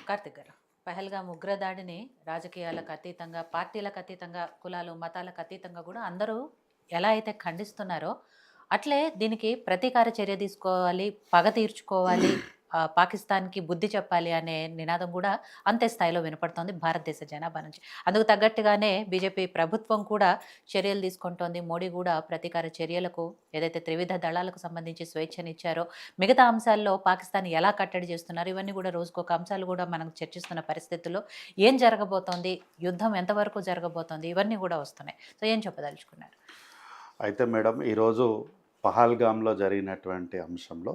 కార్తిక్ గారు, పహల్గామ్ ఉగ్రదాడిని రాజకీయాలకు అతీతంగా, పార్టీలకు అతీతంగా, కులాలు మతాలకు అతీతంగా కూడా అందరూ ఎలా అయితే ఖండిస్తున్నారో అట్లే దీనికి ప్రతీకార చర్య తీసుకోవాలి, పగ తీర్చుకోవాలి, పాకిస్తాన్కి బుద్ధి చెప్పాలి అనే నినాదం కూడా అంతే స్థాయిలో వినపడుతోంది భారతదేశ జనాభా నుంచి. అందుకు తగ్గట్టుగానే బీజేపీ ప్రభుత్వం కూడా చర్యలు తీసుకుంటోంది. మోడీ కూడా ప్రతీకార చర్యలకు ఏదైతే త్రివిధ దళాలకు సంబంధించి స్వేచ్ఛనిచ్చారో, మిగతా అంశాల్లో పాకిస్తాన్ ఎలా కట్టడి చేస్తున్నారు, ఇవన్నీ కూడా రోజుకొక అంశాలు కూడా మనం చర్చిస్తున్న పరిస్థితుల్లో ఏం జరగబోతోంది, యుద్ధం ఎంతవరకు జరగబోతోంది, ఇవన్నీ కూడా వస్తున్నాయి. సో ఏం చెప్పదలుచుకున్నారు? అయితే మేడం, ఈరోజు పహల్గామ్లో జరిగినటువంటి అంశంలో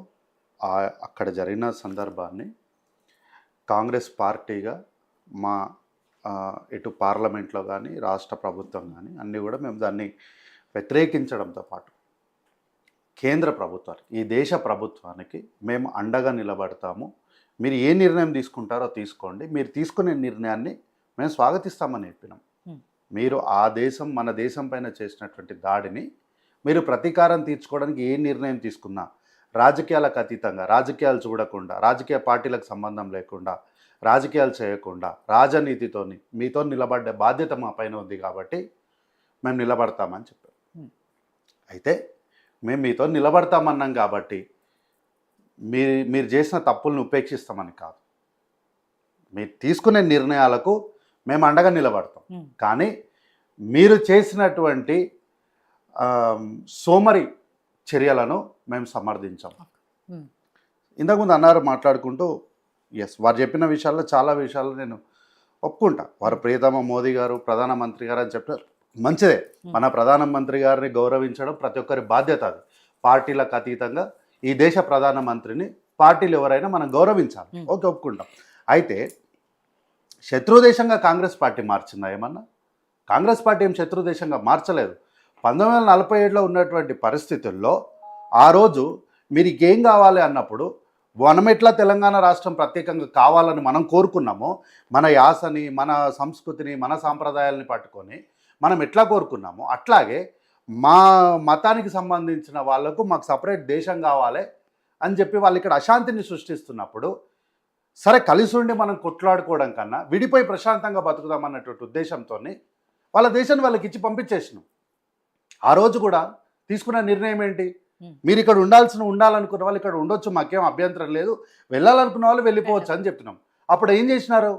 అక్కడ జరిగిన సందర్భాన్ని కాంగ్రెస్ పార్టీగా మా ఇటు పార్లమెంట్లో కానీ రాష్ట్ర ప్రభుత్వం కానీ అన్నీ కూడా మేము దాన్ని వ్యతిరేకించడంతో పాటు కేంద్ర ప్రభుత్వానికి, ఈ దేశ ప్రభుత్వానికి మేము అండగా నిలబడతాము. మీరు ఏ నిర్ణయం తీసుకుంటారో తీసుకోండి, మీరు తీసుకునే నిర్ణయాన్ని మేము స్వాగతిస్తామని చెప్పినాం. మీరు ఆ దేశం, మన దేశం పైన చేసినటువంటి దాడిని మీరు ప్రతీకారం తీర్చుకోవడానికి ఏ నిర్ణయం తీసుకున్నా రాజకీయాలకు అతీతంగా, రాజకీయాలు చూడకుండా, రాజకీయ పార్టీలకు సంబంధం లేకుండా, రాజకీయాలు చేయకుండా రాజనీతితోని మీతో నిలబడ్డే బాధ్యత మా పైన ఉంది కాబట్టి మేము నిలబడతామని చెప్పారు. అయితే మేము మీతో నిలబడతామన్నాం కాబట్టి మీరు చేసిన తప్పులను ఉపేక్షిస్తామని కాదు, మీరు తీసుకునే నిర్ణయాలకు మేము అండగా నిలబడతాం. కానీ మీరు చేసినటువంటి సోమరి చర్యలను మేము సమర్థించాం. ఇంతకుముందు అన్నారు మాట్లాడుకుంటూ, ఎస్, వారు చెప్పిన విషయాల్లో చాలా విషయాలు నేను ఒప్పుకుంటా. వారు ప్రియతమ మోదీ గారు ప్రధానమంత్రి గారు అని చెప్పారు, మంచిదే. మన ప్రధానమంత్రి గారిని గౌరవించడం ప్రతి ఒక్కరి బాధ్యత. అది పార్టీలకు అతీతంగా ఈ దేశ ప్రధానమంత్రిని పార్టీలు ఎవరైనా మనం గౌరవించాలి, ఓకే, ఒప్పుకుంటాం. అయితే శత్రుదేశంగా కాంగ్రెస్ పార్టీ మార్చిందా ఏమన్నా? కాంగ్రెస్ పార్టీ ఏం శత్రుదేశంగా మార్చలేదు. 1947లో ఉన్నటువంటి పరిస్థితుల్లో ఆ రోజు మీరు ఇంకేం కావాలి అన్నప్పుడు, మనం ఎట్లా తెలంగాణ రాష్ట్రం ప్రత్యేకంగా కావాలని మనం కోరుకున్నామో, మన యాసని, మన సంస్కృతిని, మన సాంప్రదాయాలని పట్టుకొని మనం ఎట్లా కోరుకున్నామో, అట్లాగే మా మతానికి సంబంధించిన వాళ్లకు మాకు సపరేట్ దేశం కావాలి అని చెప్పి వాళ్ళు ఇక్కడ అశాంతిని సృష్టిస్తున్నప్పుడు, సరే కలిసి ఉండి మనం కొట్లాడుకోవడం కన్నా విడిపోయి ప్రశాంతంగా బతుకుదామన్నటువంటి ఉద్దేశంతో వాళ్ళ దేశాన్ని వాళ్ళకి ఇచ్చి పంపించేసినాం. ఆ రోజు కూడా తీసుకున్న నిర్ణయం ఏంటి? మీరు ఇక్కడ ఉండాలనుకున్న వాళ్ళు ఇక్కడ ఉండొచ్చు, మాకేం అభ్యంతరం లేదు, వెళ్ళాలనుకున్న వాళ్ళు వెళ్ళిపోవచ్చు అని చెప్పినాం. అప్పుడు ఏం చేసినారు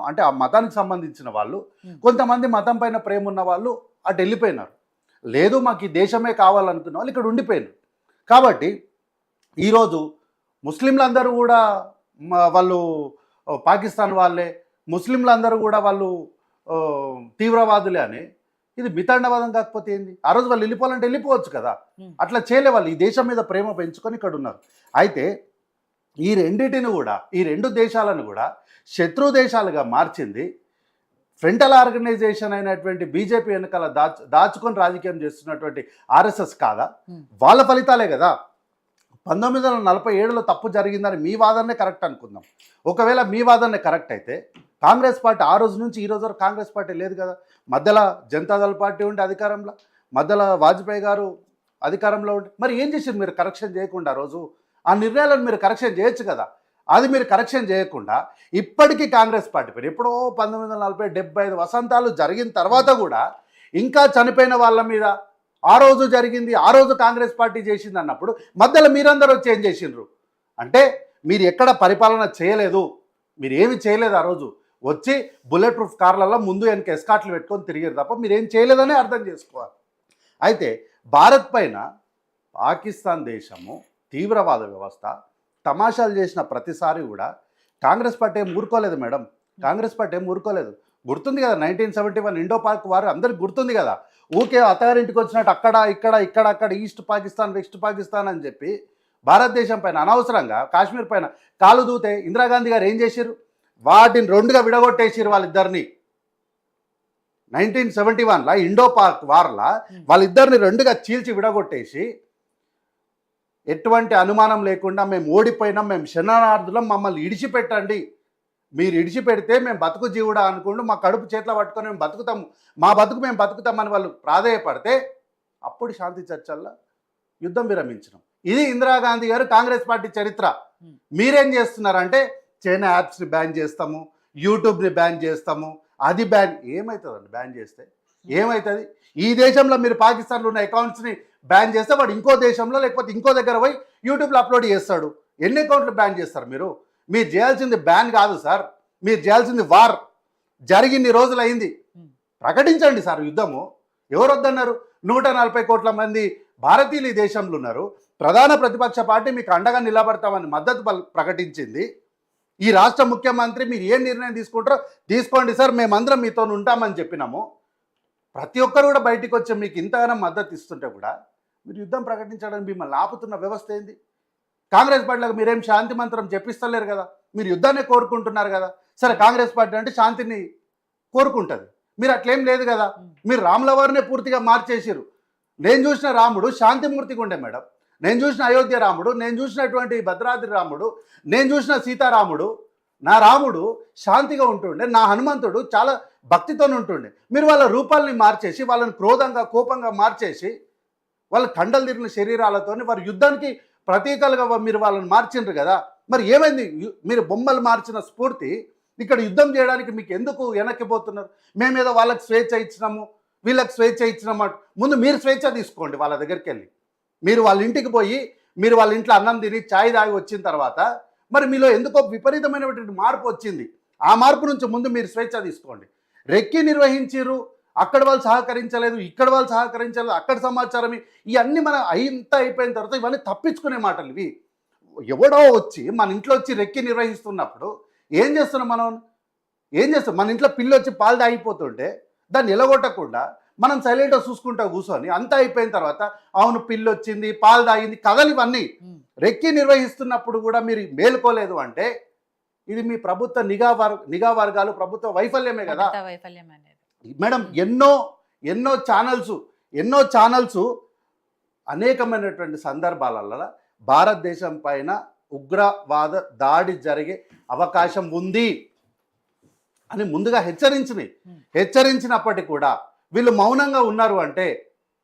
అంటే ఆ మతానికి సంబంధించిన వాళ్ళు, కొంతమంది మతం పైన ప్రేమ ఉన్న వాళ్ళు అటు వెళ్ళిపోయినారు. లేదు, మాకు ఈ దేశమే కావాలనుకున్న వాళ్ళు ఇక్కడ ఉండిపోయినారు. కాబట్టి ఈరోజు ముస్లింలందరూ కూడా వాళ్ళు పాకిస్తాన్ వాళ్ళే, ముస్లింలందరూ కూడా వాళ్ళు తీవ్రవాదులే అని, ఇది మితాండవాదం కాకపోతే ఏంది? ఆ రోజు వాళ్ళు వెళ్ళిపోవాలంటే వెళ్ళిపోవచ్చు కదా. అట్లా చేయలే, వాళ్ళు ఈ దేశం మీద ప్రేమ పెంచుకొని ఇక్కడ ఉన్నారు. అయితే ఈ రెండింటిని కూడా, ఈ రెండు దేశాలను కూడా శత్రు దేశాలుగా మార్చింది ఫ్రంటల్ ఆర్గనైజేషన్ అయినటువంటి బీజేపీ వెనకాల దాచుకొని రాజకీయం చేస్తున్నటువంటి ఆర్ఎస్ఎస్ కాదా? వాళ్ళ ఫలితాలే కదా. 1947లో తప్పు జరిగిందని మీ వాదనే కరెక్ట్ అనుకుందాం. ఒకవేళ మీ వాదనే కరెక్ట్ అయితే కాంగ్రెస్ పార్టీ ఆ రోజు నుంచి ఈ రోజు వరకు కాంగ్రెస్ పార్టీ లేదు కదా. మధ్యలో జనతాదళ పార్టీ ఉండి అధికారంలో, మధ్యలో వాజ్పేయి గారు అధికారంలో ఉండి, మరి ఏం చేశారు మీరు కరెక్షన్ చేయకుండా? ఆ రోజు ఆ నిర్ణయాలను మీరు కరెక్షన్ చేయొచ్చు కదా. అది మీరు కరెక్షన్ చేయకుండా ఇప్పటికీ కాంగ్రెస్ పార్టీ పేరు ఎప్పుడో 1940, 75 వసంతాలు జరిగిన తర్వాత కూడా ఇంకా చనిపోయిన వాళ్ళ మీద ఆ రోజు జరిగింది, ఆ రోజు కాంగ్రెస్ పార్టీ చేసింది అన్నప్పుడు మధ్యలో మీరందరూ వచ్చి ఏం చేసిండ్రు అంటే, మీరు ఎక్కడ పరిపాలన చేయలేదు, మీరు ఏమి చేయలేదు. ఆ రోజు వచ్చి బుల్లెట్ ప్రూఫ్ కార్లలో ముందు వెనక ఎస్కాట్లు పెట్టుకొని తిరిగారు తప్ప మీరేం చేయలేదని అర్థం చేసుకోవాలి. అయితే భారత్ పైన పాకిస్తాన్ దేశము తీవ్రవాద వ్యవస్థ తమాషాలు చేసిన ప్రతిసారి కూడా కాంగ్రెస్ పార్టీ ఏం ఊరుకోలేదు మేడం. కాంగ్రెస్ పార్టీ ఏం ఊరుకోలేదు. గుర్తుంది కదా 1971 ఇండో పాక్ వారు అందరికి గుర్తుంది కదా. ఊకే అత్తగారింటికి వచ్చినట్టు అక్కడ ఈస్ట్ పాకిస్తాన్, వెస్ట్ పాకిస్తాన్ అని చెప్పి భారతదేశం పైన అనవసరంగా కాశ్మీర్ పైన కాలు దూతే ఇందిరాగాంధీ గారు ఏం చేశారు? వాటిని రెండుగా విడగొట్టేసారు వాళ్ళిద్దరిని. 1971లో ఇండో పాక్ వార్లా వాళ్ళిద్దరిని రెండుగా చీల్చి విడగొట్టేసి, ఎటువంటి అనుమానం లేకుండా మేము ఓడిపోయినాం, మేము శరణార్థులం, మమ్మల్ని ఇడిచిపెట్టండి, మీరు ఇడిచిపెడితే మేము బతుకు జీవుడా అనుకుంటూ మా కడుపు చేతిలో పట్టుకొని మేము బతుకుతాము, మా బతుకు మేము బతుకుతామని వాళ్ళు ప్రాధేయపడితే అప్పుడు శాంతి చర్చల్లో యుద్ధం విరమించడం. ఇది ఇందిరాగాంధీ గారు కాంగ్రెస్ పార్టీ చరిత్ర. మీరేం చేస్తున్నారంటే చైనా యాప్స్ని బ్యాన్ చేస్తాము, యూట్యూబ్ని బ్యాన్ చేస్తాము, అది బ్యాన్ ఏమవుతుందండి బ్యాన్ చేస్తే ఏమవుతుంది? ఈ దేశంలో మీరు పాకిస్తాన్లో ఉన్న అకౌంట్స్ని బ్యాన్ చేస్తే వాడు ఇంకో దేశంలో లేకపోతే ఇంకో దగ్గర పోయి యూట్యూబ్లో అప్లోడ్ చేస్తాడు. ఎన్ని అకౌంట్లు బ్యాన్ చేస్తారు మీరు? మీరు చేయాల్సింది బ్యాన్ కాదు సార్, మీరు చేయాల్సింది వార్. జరిగిన్ని రోజులు అయింది, ప్రకటించండి సార్ యుద్ధము. ఎవరు వద్దన్నారు? 140 కోట్ల మంది భారతీయులు ఈ దేశంలో ఉన్నారు. ప్రధాన ప్రతిపక్ష పార్టీ మీకు అండగా నిలబడతామని మద్దతు ప్రకటించింది. ఈ రాష్ట్ర ముఖ్యమంత్రి మీరు ఏ నిర్ణయం తీసుకుంటారో తీసుకోండి సార్, మేమందరం మీతో ఉంటామని చెప్పినాము. ప్రతి ఒక్కరు కూడా బయటికి వచ్చి మీకు ఇంతగానో మద్దతు ఇస్తుంటే కూడా మీరు యుద్ధం ప్రకటించడానికి మిమ్మల్ని ఆపుతున్న వ్యవస్థ ఏంది? కాంగ్రెస్ పార్టీలకు మీరేం శాంతి మంత్రం చెప్పిస్తలేరు కదా, మీరు యుద్ధాన్ని కోరుకుంటున్నారు కదా. సరే కాంగ్రెస్ పార్టీ అంటే శాంతిని కోరుకుంటుంది, మీరు అట్లేం లేదు కదా. మీరు రాముల వారినే పూర్తిగా మార్చేసారు. నేను చూసిన రాముడు శాంతిమూర్తిగా ఉండే మేడం, నేను చూసిన అయోధ్య రాముడు, నేను చూసినటువంటి భద్రాద్రి రాముడు, నేను చూసిన సీతారాముడు, నా రాముడు శాంతిగా ఉంటుండే, నా హనుమంతుడు చాలా భక్తితో ఉంటుండే. మీరు వాళ్ళ రూపాలని మార్చేసి వాళ్ళని క్రోధంగా కోపంగా మార్చేసి వాళ్ళ కండలు తిరిగిన శరీరాలతో వారి యుద్ధానికి ప్రతీకలుగా మీరు వాళ్ళని మార్చిండ్రు కదా. మరి ఏమైంది? మీరు బొమ్మలు మార్చిన స్ఫూర్తి ఇక్కడ యుద్ధం చేయడానికి మీకు ఎందుకు వెనక్కిపోతున్నారు? మేమేదో వాళ్ళకి స్వేచ్ఛ ఇచ్చినాము, వీళ్ళకి స్వేచ్ఛ ఇచ్చినాము. ముందు మీరు స్వేచ్ఛ తీసుకోండి వాళ్ళ దగ్గరికి వెళ్ళి. మీరు వాళ్ళ ఇంటికి పోయి మీరు వాళ్ళ ఇంట్లో అన్నం తిని ఛాయ్ తాగి వచ్చిన తర్వాత మరి మీలో ఎందుకో విపరీతమైనటువంటి మార్పు వచ్చింది. ఆ మార్పు నుంచి ముందు మీరు స్వేచ్ఛ తీసుకోండి. రెక్కి నిర్వహించారు, అక్కడ వాళ్ళు సహకరించలేదు, ఇక్కడ వాళ్ళు సహకరించలేదు, అక్కడ సమాచారం ఇవన్నీ మన అయిపోయిన తర్వాత ఇవన్నీ తప్పించుకునే మాటలు ఇవి. ఎవడో వచ్చి మన ఇంట్లో వచ్చి రెక్కి నిర్వహిస్తున్నప్పుడు ఏం చేస్తున్నాం మనం? ఏం చేస్తాం? మన ఇంట్లో పిల్లి వచ్చి పాలు తాగిపోతుంటే దాన్ని ఎలగొట్టకుండా మనం సైలెంట్గా చూసుకుంటా కూర్చొని అంతా అయిపోయిన తర్వాత అవును పిల్లి వచ్చింది పాలు తాగింది కథలు ఇవన్నీ రెక్కి నిర్వహిస్తున్నప్పుడు కూడా మీరు మేలుకోలేదు అంటే ఇది మీ ప్రభుత్వ నిఘా వర్గాలు ప్రభుత్వ వైఫల్యమే కదా మేడం. ఎన్నో ఛానల్స్ అనేకమైనటువంటి సందర్భాలలో భారతదేశం పైన ఉగ్రవాద దాడి జరిగే అవకాశం ఉంది అని ముందుగా హెచ్చరించినప్పటికీ కూడా వీళ్ళు మౌనంగా ఉన్నారు అంటే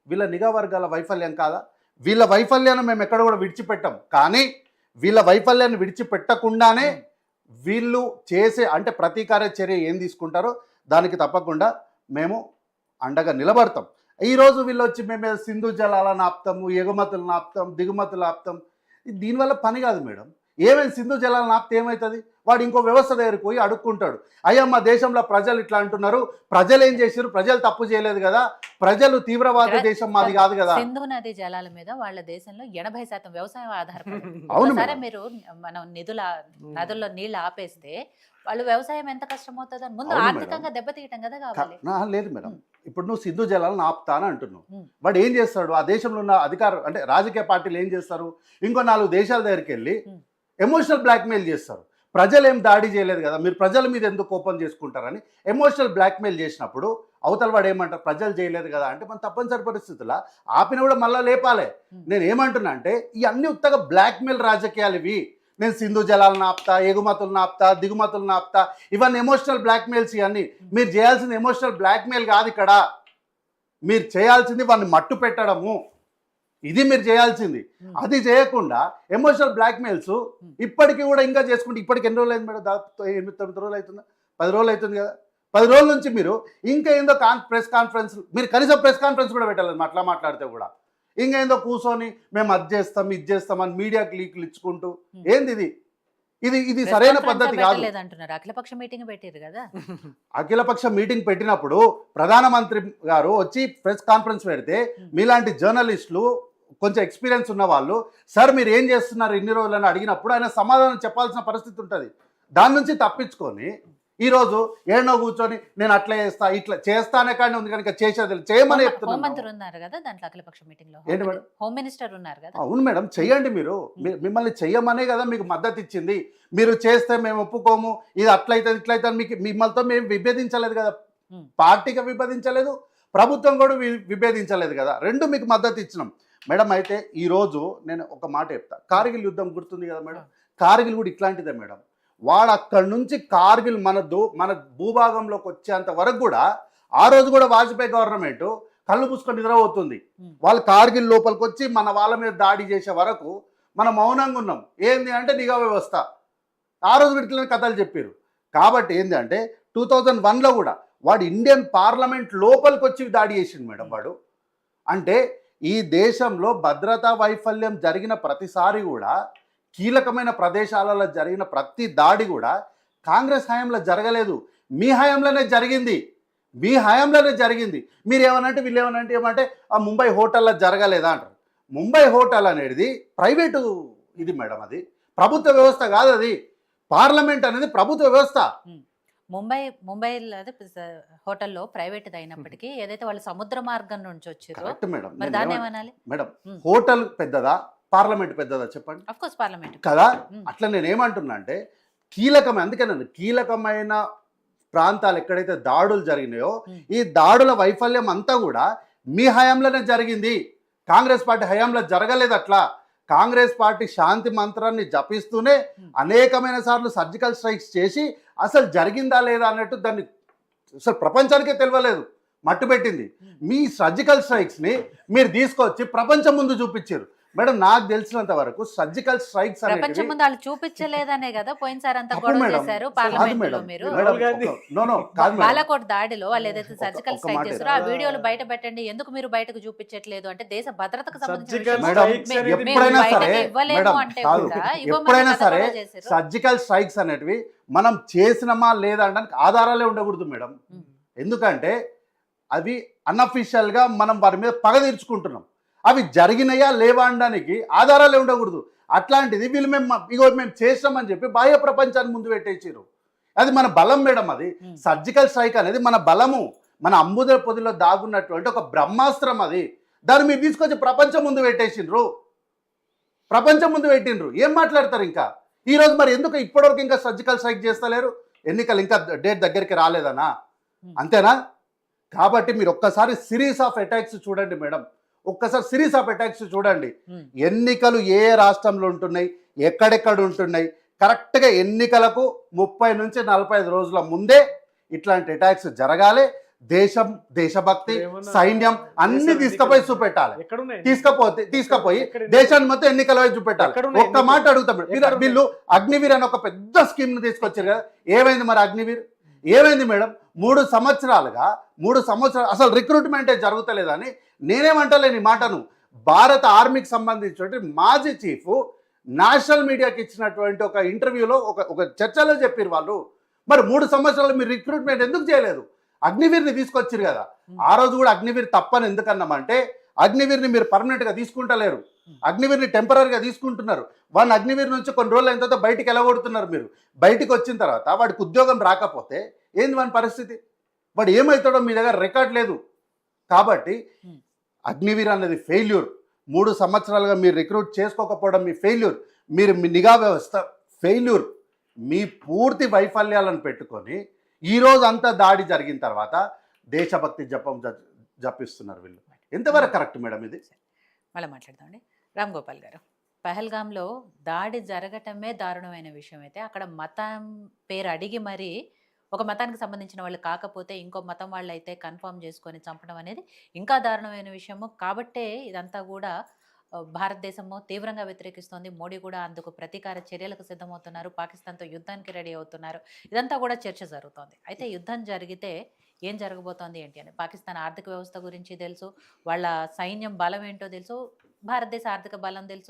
వీళ్ళ నిఘా వర్గాల వైఫల్యం కాదా? వీళ్ళ వైఫల్యాన్ని మేము ఎక్కడ కూడా విడిచిపెట్టాం, కానీ వీళ్ళ వైఫల్యాన్ని విడిచిపెట్టకుండానే వీళ్ళు చేసే అంటే ప్రతీకార చర్య ఏం తీసుకుంటారో దానికి తప్పకుండా మేము అండగా నిలబడతాం. ఈరోజు వీళ్ళు వచ్చి మేము సింధు జలాలను ఆపుతాము, ఎగుమతులను ఆపుతాం, దిగుమతులు ఆపుతాం, దీనివల్ల పని కాదు మేడం. ఏమైంది? సింధు జలాలను ఆపితే ఏమవుతుంది? వాడు ఇంకో వ్యవస్థ దగ్గరికి పోయి అడుక్కుంటాడు. అయ్యా మా దేశంలో ప్రజలు ఇట్లా అంటున్నారు, ప్రజలు ఏం చేశారు? ప్రజలు తప్పు చేయలేదు కదా, ప్రజలు తీవ్రవాద దేశం మాది కాదు కదా. సింధు నది జలాల మీద వాళ్ళ దేశంలో 80% వ్యవసాయం ఆధారపడి. అవును సరే మీరు మనం నదుల్లో నీళ్ళు ఆపేస్తే వాళ్ళు వ్యవసాయం ఎంత కష్టమవుతుందో ముందు ఆర్థికంగా దెబ్బతీయటం కదా కావాలి. లేదు మేడం, ఇప్పుడు నువ్వు సింధు జలాలను ఆపుతాను అంటున్నావు. వాడు ఏం చేస్తాడు? ఆ దేశంలో ఉన్న అధికారులు అంటే రాజకీయ పార్టీలు ఏం చేస్తారు? ఇంకో 4 దేశాల దగ్గరికి వెళ్ళి ఎమోషనల్ బ్లాక్మెయిల్ చేస్తారు. ప్రజలు ఏం దాడి చేయలేదు కదా, మీరు ప్రజల మీద ఎందుకు కోపం చేసుకుంటారని ఎమోషనల్ బ్లాక్మెయిల్ చేసినప్పుడు అవతల వాడు ఏమంటారు? ప్రజలు చేయలేదు కదా అంటే మనం తప్పనిసరి పరిస్థితుల్లో ఆపిన కూడా మళ్ళీ లేపాలి. నేను ఏమంటున్నా అంటే ఈ అన్ని ఉత్తగా బ్లాక్మెయిల్ రాజకీయాలు ఇవి. నేను సింధు జలాలను ఆపుతా, ఎగుమతులను ఆపుతా, దిగుమతులను ఆపుతా, ఇవన్నీ ఎమోషనల్ బ్లాక్మెయిల్స్. ఇవన్నీ మీరు చేయాల్సింది ఎమోషనల్ బ్లాక్మెయిల్ కాదు. ఇక్కడ మీరు చేయాల్సింది వాడిని మట్టు పెట్టడము, ఇది మీరు చేయాల్సింది. అది చేయకుండా ఎమోషనల్ బ్లాక్మెయిల్స్ ఇప్పటికీ కూడా ఇంకా చేసుకుంటే ఇప్పటికి ఎన్ని రోజులు అయింది మేడం? దాదాపు 8-9 రోజులు అవుతుందా? 10 రోజులు అవుతుంది కదా. 10 రోజుల నుంచి మీరు ఇంకా ఏందో ప్రెస్ కాన్ఫరెన్స్, మీరు కనీసం ప్రెస్ కాన్ఫరెన్స్ కూడా పెట్టాలి. అట్లా మాట్లాడితే కూడా ఇంకేందో కూర్చొని మేము అది చేస్తాం ఇది చేస్తామని మీడియాకి లీకులు ఇచ్చుకుంటూ ఏంది ఇది సరైన పద్ధతి కాదు. అఖిలపక్ష మీటింగ్ పెట్టారు కదా. అఖిలపక్ష మీటింగ్ పెట్టినప్పుడు ప్రధానమంత్రి గారు వచ్చి ప్రెస్ కాన్ఫరెన్స్ పెడితే మీలాంటి జర్నలిస్టులు కొంచెం ఎక్స్పీరియన్స్ ఉన్న వాళ్ళు సార్ మీరు ఏం చేస్తున్నారు ఇన్ని రోజులని అడిగినప్పుడు ఆయన సమాధానం చెప్పాల్సిన పరిస్థితి ఉంటుంది. దాని నుంచి తప్పించుకొని ఈరోజు ఏడనో కూర్చొని నేను అట్లా చేస్తా ఇట్లా చేస్తానే కానీ ఉంది కనుక చేసేది చేయమని చెప్తున్నారు. హోంమంత్రి ఉన్నారు కదా దాంట్లో అఖిలపక్ష మీటింగ్ లో. ఏంటి మేడం? హోమ్ మినిస్టర్ ఉన్నారు కదా. అవును మేడం, చెయ్యండి. మిమ్మల్ని చెయ్యమనే కదా మీకు మద్దతు ఇచ్చింది. మీరు చేస్తే మేము ఒప్పుకోము, ఇది అట్లయితే ఇట్లయితే మీకు మిమ్మల్తో మేము విభేదించలేదు కదా. పార్టీగా విభేదించలేదు, ప్రభుత్వం కూడా విభేదించలేదు కదా. రెండు మీకు మద్దతు ఇచ్చినాం మేడం. అయితే ఈరోజు నేను ఒక మాట చెప్తా. కార్గిల్ యుద్ధం గుర్తుంది కదా మేడం. కార్గిల్ కూడా ఇట్లాంటిదే మేడం. వాడు అక్కడి నుంచి కార్గిల్ మన భూభాగంలోకి వచ్చేంత వరకు కూడా ఆ రోజు కూడా వాజ్పేయి గవర్నమెంట్ కళ్ళు పూసుకొని నిద్రపోతుంది. వాళ్ళు కార్గిల్ లోపలికి వచ్చి మన వాళ్ళ మీద దాడి చేసే వరకు మనం మౌనంగా ఉన్నాం. ఏంది అంటే నిఘా వ్యవస్థ. ఆ రోజు విడుదలైన కథలు చెప్పారు. కాబట్టి ఏంటంటే 2001లో కూడా వాడు ఇండియన్ పార్లమెంట్ లోపలికి వచ్చి దాడి చేసిండు మేడం వాడు. అంటే ఈ దేశంలో భద్రతా వైఫల్యం జరిగిన ప్రతిసారి కూడా, కీలకమైన ప్రదేశాలలో జరిగిన ప్రతి దాడి కూడా కాంగ్రెస్ హయాంలో జరగలేదు, మీ హయాంలోనే జరిగింది. మీ హయాంలోనే జరిగింది. మీరు ఏమనంటే వీళ్ళు ఏమంటే ఆ ముంబై హోటల్లో జరగలేదా అంటారు. ముంబై హోటల్ అనేది ప్రైవేటు ఇది మేడం, అది ప్రభుత్వ వ్యవస్థ కాదు. అది పార్లమెంట్ అనేది ప్రభుత్వ వ్యవస్థ. ముంబై హోటల్లో ప్రైవేట్ అయినప్పటికీ ఏదైతే వాళ్ళు సముద్ర మార్గం నుంచి వచ్చారో కరెక్ట్ మేడం. మరి దాన్ని ఏమనాలి మేడం హోటల్ పెద్దదా పార్లమెంట్ పెద్దదా చెప్పండి. అఫ్ కోర్స్ పార్లమెంట్ కదా. అట్లా నేను ఏమంటున్నా అంటే అందుకేనండి కీలకమైన ప్రాంతాలు ఎక్కడైతే దాడులు జరిగినాయో ఈ దాడుల వైఫల్యం అంతా కూడా మీ హయాంలోనే జరిగింది. కాంగ్రెస్ పార్టీ హయాంలో జరగలేదు. అట్లా కాంగ్రెస్ పార్టీ శాంతి మంత్రాన్ని జపిస్తూనే అనేకమైన సార్లు సర్జికల్ స్ట్రైక్స్ చేసి అసలు జరిగిందా లేదా అన్నట్టు దాన్ని అసలు ప్రపంచానికే తెలియలేదు, మట్టుపెట్టింది. మీ సర్జికల్ స్ట్రైక్స్ని మీరు తీసుకొచ్చి ప్రపంచం ముందు చూపించారు మేడం. నాకు తెలిసినంత వరకు సర్జికల్ స్ట్రైక్స్ ప్రపంచం ముందు వాళ్ళు చూపించలేదనే కదా పోయినసారి అంతా గొడవ చేశారు పార్లమెంట్ లో. మీరు బాలాకోట్ దాడిలో వాళ్ళు ఏదైతే సర్జికల్ స్ట్రైక్ చేశారో ఆ వీడియోలు బయట పెట్టండి, ఎందుకు మీరు బయటకు చూపించట్లేదు అంటే దేశ భద్రతకు ఎప్పుడైనా సరే సర్జికల్ స్ట్రైక్స్ అనేటివి మనం చేసినమా లేదా అనడానికి ఆధారాలే ఉండకూడదు మేడం. ఎందుకంటే అవి అన్అఫీషియల్ గా మనం వారి మీద పగ తీర్చుకుంటున్నాం. అవి జరిగినాయా లేవా అనడానికి ఆధారాలే ఉండకూడదు. అట్లాంటిది వీళ్ళు మేము చేసామని చెప్పి బాహ్య ప్రపంచాన్ని ముందు పెట్టేసారు. అది మన బలం మేడం. అది సర్జికల్ స్ట్రైక్ అనేది మన బలము, మన అంబుద పొదిలో దాగున్నటువంటి ఒక బ్రహ్మాస్త్రం. అది దాన్ని మీరు తీసుకొచ్చి ప్రపంచం ముందు పెట్టేసిండ్రు. ఏం మాట్లాడతారు ఇంకా ఈరోజు? మరి ఎందుకు ఇప్పటివరకు ఇంకా సర్జికల్ స్ట్రైక్ చేస్తలేరు? ఎన్నికలు ఇంకా డేట్ దగ్గరికి రాలేదనా? అంతేనా? కాబట్టి మీరు ఒక్కసారి సిరీస్ ఆఫ్ అటాక్స్ చూడండి మేడం. ఒక్కసారి సిరీస్ ఆఫ్ అటాక్స్ చూడండి. ఎన్నికలు ఏ రాష్ట్రంలో ఉంటున్నాయి, ఎక్కడెక్కడ ఉంటున్నాయి, కరెక్ట్గా ఎన్నికలకు 30 నుంచి 45 రోజుల ముందే ఇట్లాంటి అటాక్స్ జరగాలి. దేశం, దేశభక్తి, సైన్యం అన్ని తీసుకుపోయి చూపెట్టాలి. తీసుకుపోయి దేశాన్ని మొత్తం ఎన్నికల వైపు చూపెట్టాలి. ఒక్క మాట అడుగుతాం, వీళ్ళు అగ్నివీర్ అని ఒక పెద్ద స్కీమ్ ను తీసుకొచ్చారు కదా, ఏమైంది మరి అగ్నివీర్? ఏమైంది మేడం? 3 సంవత్సరాలుగా అసలు రిక్రూట్మెంటే జరుగుతలేదని నేనేమంటలేను ఈ మాటను. భారత ఆర్మీకి సంబంధించిన మాజీ చీఫ్ నేషనల్ మీడియాకి ఇచ్చినటువంటి ఒక ఇంటర్వ్యూలో ఒక చర్చలో చెప్పారు వాళ్ళు. మరి 3 సంవత్సరాలు మీరు రిక్రూట్మెంట్ ఎందుకు చేయలేదు? అగ్నివీర్ని తీసుకొచ్చారు కదా. ఆ రోజు కూడా అగ్నివీర్ తప్పని ఎందుకన్నామంటే అగ్నివీర్ని మీరు పర్మనెంట్గా తీసుకుంటలేరు, అగ్నివీర్ని టెంపరీగా తీసుకుంటున్నారు. వాడిని అగ్నివీర్ నుంచి కొన్ని రోజులు అయిన తర్వాత బయటికి వెళ్ళగొడుతున్నారు. మీరు బయటికి వచ్చిన తర్వాత వాడికి ఉద్యోగం రాకపోతే ఏంది వాని పరిస్థితి? వాడు ఏమవుతాడో మీ దగ్గర రికార్డ్ లేదు. కాబట్టి అగ్నివీర్ అనేది ఫెయిల్యూర్. 3 సంవత్సరాలుగా మీరు రిక్రూట్ చేసుకోకపోవడం మీ ఫెయిల్యూర్. మీరు మీ నిఘా వ్యవస్థ ఫెయిల్యూర్. మీ పూర్తి వైఫల్యాలను పెట్టుకొని ఈరోజు అంతా దాడి జరిగిన తర్వాత దేశభక్తి జపిస్తున్నారు వీళ్ళు. ఎంతవరకు కరెక్ట్ మేడం ఇది? మళ్ళీ మాట్లాడదామండి. రామ్ గోపాల్ గారు, పహల్గామ్లో దాడి జరగటమే దారుణమైన విషయం అయితే అక్కడ మతం పేరు అడిగి మరి ఒక మతానికి సంబంధించిన వాళ్ళు కాకపోతే ఇంకో మతం వాళ్ళు అయితే కన్ఫర్మ్ చేసుకొని చంపడం అనేది ఇంకా దారుణమైన విషయము. కాబట్టే ఇదంతా కూడా భారతదేశము తీవ్రంగా వ్యతిరేకిస్తోంది. మోడీ కూడా అందుకు ప్రతీకార చర్యలకు సిద్ధమవుతున్నారు, పాకిస్తాన్తో యుద్ధానికి రెడీ అవుతున్నారు. ఇదంతా కూడా చర్చ జరుగుతోంది. అయితే యుద్ధం జరిగితే ఏం జరగబోతోంది ఏంటి అని పాకిస్తాన్ ఆర్థిక వ్యవస్థ గురించి తెలుసు, వాళ్ళ సైన్యం బలం ఏంటో తెలుసు, భారతదేశ ఆర్థిక బలం తెలుసు.